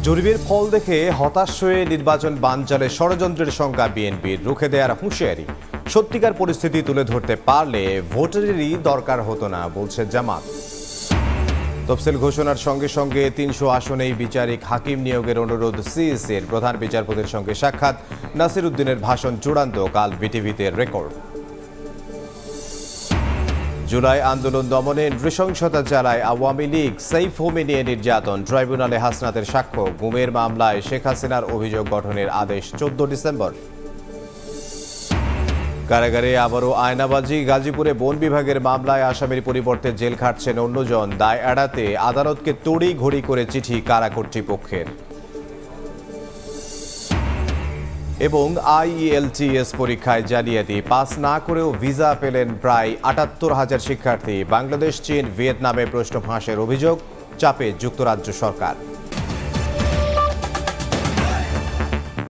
জরিপের ফল দেখে হতাশ হয়ে নির্বাচন বানচালে ষড়যন্ত্রের শঙ্কা বিএনপির, রুখে দেওয়ার হুঁশিয়ারি। সত্যিকার পরিস্থিতি তুলে ধরতে পারলে ভোটারেরই দরকার হতো না, বলছে জামাত। তফসিল ঘোষণার সঙ্গে সঙ্গে ৩০০ আসনেই বিচারিক হাকিম নিয়োগের অনুরোধ সিইসির। প্রধান বিচারপতির সঙ্গে সাক্ষাৎ, নাসির উদ্দিনের ভাষণ চূড়ান্ত, কাল বিটিভিতে রেকর্ড। জুলাই আন্দোলন দমনে নৃশংসতা চালায় আওয়ামী লীগ, সেফ হোমে নিয়ে নির্যাতন। ট্রাইব্যুনালে হাসনাতের সাক্ষ্য, গুমের মামলায় শেখ হাসিনার অভিযোগ গঠনের আদেশ ১৪ ডিসেম্বর। কারাগারে আবারও আয়নাবাজি, গাজীপুরে বন বিভাগের মামলায় আসামির পরিবর্তে জেল খাটছেন অন্যজন। দায় এড়াতে আদালতকে তড়ি ঘড়ি করে চিঠি কারা কর্তৃপক্ষের। এবং আইইএলটিএস পরীক্ষায় জালিয়াতি, পাস না করেও ভিসা পেলেন প্রায় ৭৮,০০০ শিক্ষার্থী। বাংলাদেশ, চীন, ভিয়েতনামে প্রশ্ন ফাঁসের অভিযোগ, চাপে যুক্তরাজ্য সরকার।